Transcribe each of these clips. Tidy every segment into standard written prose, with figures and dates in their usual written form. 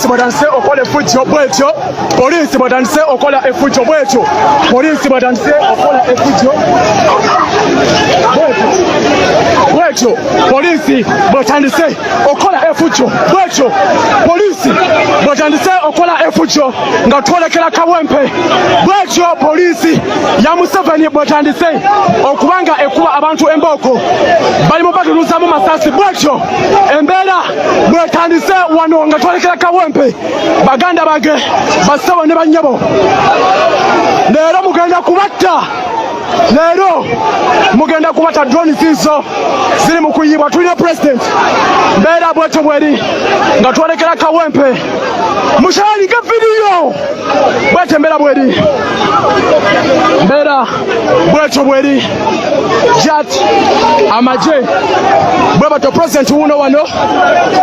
Police badanse okola effujjo bwetyo. Police badanse okola effujjo bwetyo. Police badanse okola effujjo bwetyo. Police batandise okola effujjo bwetyo. Police batandise okola effujjo nga twolekera Kawempe bwetyo. Police ya Museveni batandise okubanga ekuba abantu emboko bali mu batuluza mu masasi bwetyo. Embeera bwetandise wano nga twolekera Kawempe baganda bage basawo ne banyabo. Leero mugenda kubatta. Leero mugenda kubata drone zizo ziri mu kuyibwa. Tulina president mbeera bwetyo bweri nga twolekera Kawempe mushali ga video bwetyo mbeera bweri. Mbeera bwetyo bweri jat amaje bwe bato president uno wano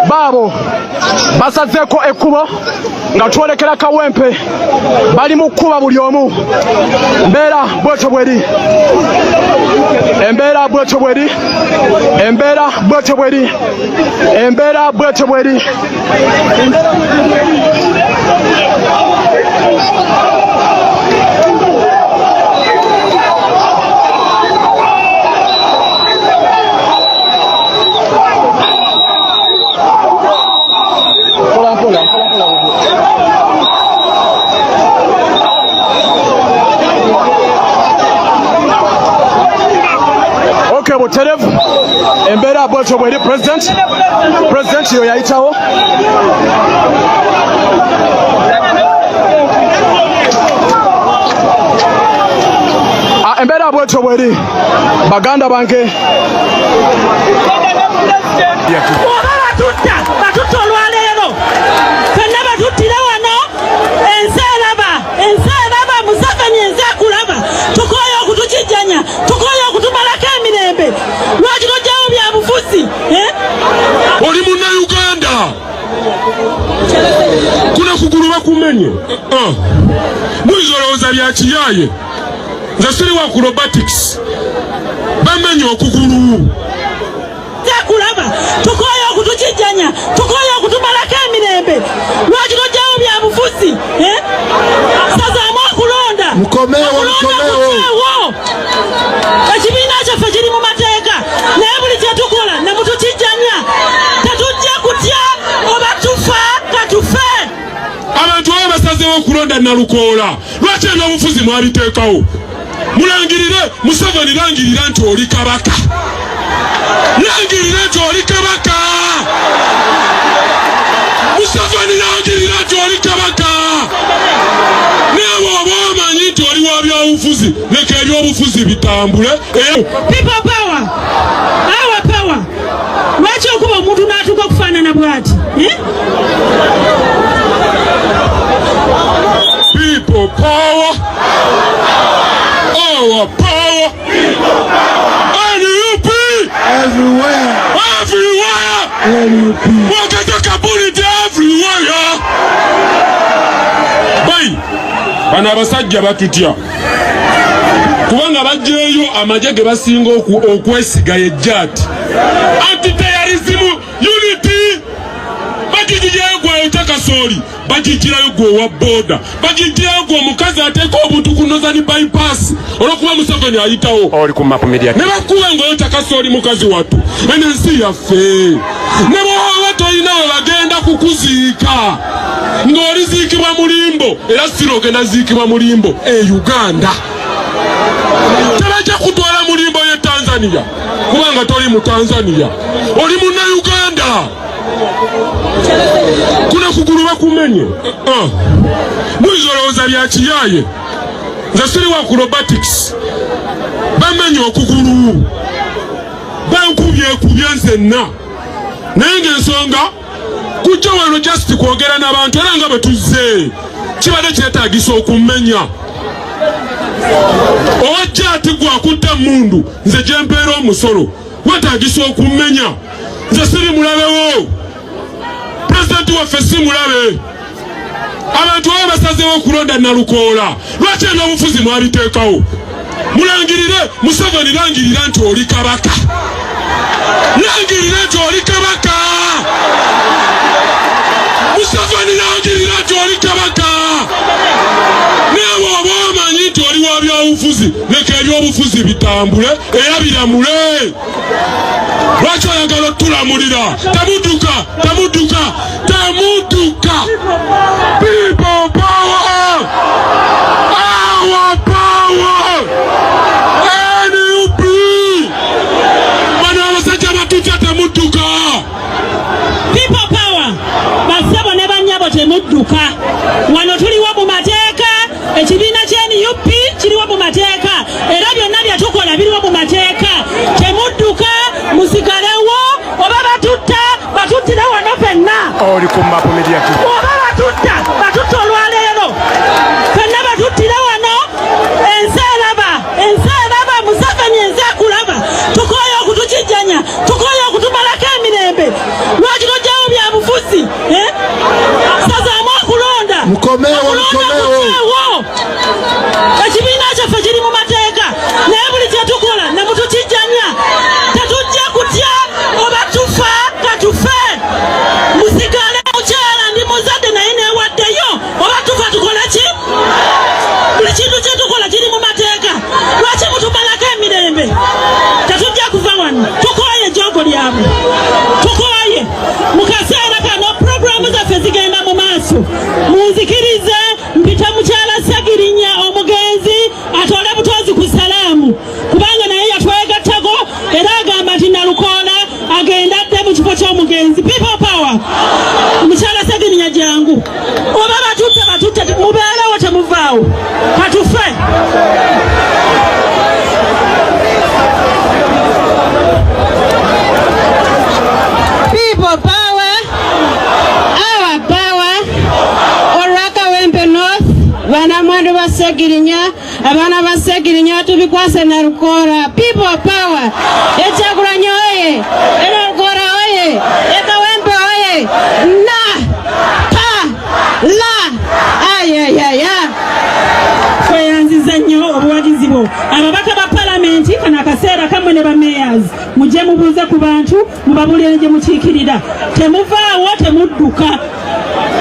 babo basazeko ekkubo nga twolekera Kawempe bali mu kuba buli omu. Mbeera bwetyo bweri. Embeera bwetyo bweri. Embeera bwetyo bweri. Embeera bwetyo bweri. Buterevu embeera bwetyo bweri. President yo yayitawo. Embeera bwetyo bweri baganda bange. Batutta olwaleero fenna batuttira wano. Ensi eraba Museveni ensi akulaba. Tukooye okutukijjanya, tukooye okutumalako emirembe. Lwaki tojjawo byabufuzi? Oli Munnayuganda kuna kugulu bakumenye. Muyinza bya kiyaye. Nze siri wa acrobatics bamenye okugulu. Kulaba tukooye okutukijjanya, tukooye okutumalako emirembe. Lwaki tojjawo byabufuzi? Sazaamu okulonda. Mukomewo. Ekibiina kyaffe kiri mu mateeka naye buli kye tukola ne mutukijjanya. Tetujja kutya oba tufa katufe. Abantu abo basazeewo okulonda Nalukoola. Lwaki n'obufuzi mwabiteekawo? Mulangirire Museveni, langirira nti oli kabaka. Langirira nti oli kabaka. Museveni langirira nti oli kabaka. Nawe oba omanyi nti oli wa byabufuzi leka ebyobufuzi bitambule. People power. Our power. Lwaki okuba omuntu n'atuuka okufaanana bw'ati? People power. Our power. NUP. Everywhere. Wakati kabuliti everywhere. Bai. Bana abasajja batutya. Kubanga bajjeeyo amagye ge basinga okwesiga ejjaati. Anti-terrorism unity. Bagijirayo gwe utakasooli. Bagijirayo gwe wa boda. Bagijirayo gwe omukazi ateeka obuntu kunoza ni bypass. Olwokuba Museveni ayitawo. Oli ku map media. Ne bakuwe ng'oyo takasooli mukazi wattu. Eno ensi yaffe. Ne bw'oba toyinawe bagenda kukuziika. Ng'oliziikibwa mulimbo. Era siro ogenda ziikibwa mulimbo. Uganda. Tebajja kutwala mulimbo ye Tanzania. Kubanga toli mu Tanzania. Oli Munnayuganda. Kuna kugulu bakumenye. Muyinza bya kiyaye. Nze siri wa acrobatics bamenye okugulu. Bankubye nzenna. Naye ng'ensonga kujja wano just kwogera n'abantu era nga bwe tuzze kibadde kyetaagisa okumenya. Ojja ati gwakutta mundu nze gye mpeera omusolo wetaagisa okumenya. Nze siri mulabewo. President waffe si mulabe. Abantu abo basazeewo okulonda Nalukoola. Lwaki n'obufuzi mwabiteekawo? Mulangirire Museveni, langirira nti oli kabaka. Langirira nti oli kabaka. Museveni n'angirira nti oli kabaka. Nawe oba omanyi nti oli wa byobufuzi, leka ebyobufuzi bitambule era biramule. Lwaki oyagala otulamulira? Tamudduka. People power! Our power! NUP! Bano abasajja batutya temudduka. People power! Basebo ne bannyabo temudduka. Wano tuliwo mu mateeka, ekibiina ky'NUP kiriwo mu mateeka, era byonna bye tukola biriwo mu mateeka. Temudduka, musigalewo, oba batuttira wano fenna. Oli ku mapu media tu. Oba batutta olwaleero. Fenna batuttira wano, ensi eraba, Museveni ensi ekulaba. Tukooye okutukijjanya, tukooye okutumalako emirembe. Lwaki tojjawo bya bufuzi? Sazaamu okulonda. Mukomeewo. Ekibiina kyaffe kiri mu mateeka, naye buli kye tukola ne mutukijjanya. Tetujja kutya oba tufa katufe. Musigale mukyala ndi muzadde naye neewaddeyo, oba tufa tukole ki? Buli kintu kye tukola kiri mu mateeka. Lwaki mutumalako emirembe? Tetujja kuva wano. Tukooye ejjoogo lyabwe. Tukooye. Mu kaseera kano puroguramu zaffe zigenda mu maaso. Munzikirize mpita mukyala Ssegirinya omugenzi atole butozi ku salaamu. Kubanga naye yatwegattako era agamba nti Nalukoola agenda adde mu kifo ky'omugenzi. People power. Mukyala Ssegirinya jangu. Oba batutte mubeerewo temuvaawo. Katufe. People power, our power, Oraka Wempe North, Vanamwandu wa Ssegirinya, abana ba Ssegirinya tubikwase Nalukoola. People power, Ekyagulanyi oye, Nalukoola oye, Kawempe oye, Tweyanziza nnyo obuwagizi bwo. Ababaka ba palamenti kano akaseera kammwe ne ba mayors mujje mubuuze ku bantu mubabuulire gye mukiikirira. Temuvaawo, temudduka,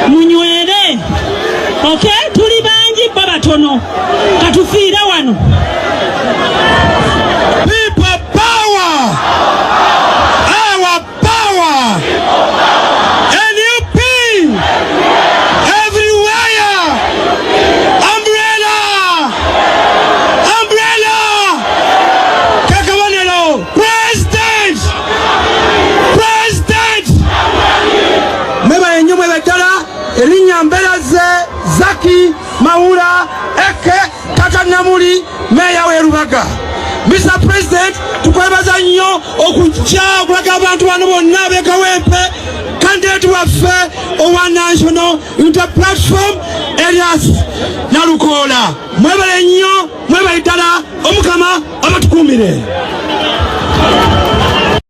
munywere. Okay? Tuli bangi bo batono. Katufiire wano. People power! Our power! NUP! Everywhere! Umbrella! Kakabanelo! President! Mema yenyu mwebetala erinnya Mberaze Zaki Mawula Eke Kakanamuli meya we Rubaga. Mr. President, tukwebaza nnyo okujja okulaga abantu bano bonna be Kawempe candidate waffe owa National Unity Platform Elias Nalukoola. Mwebale nnyo, mwebale ddala, Omukama abatukuumire.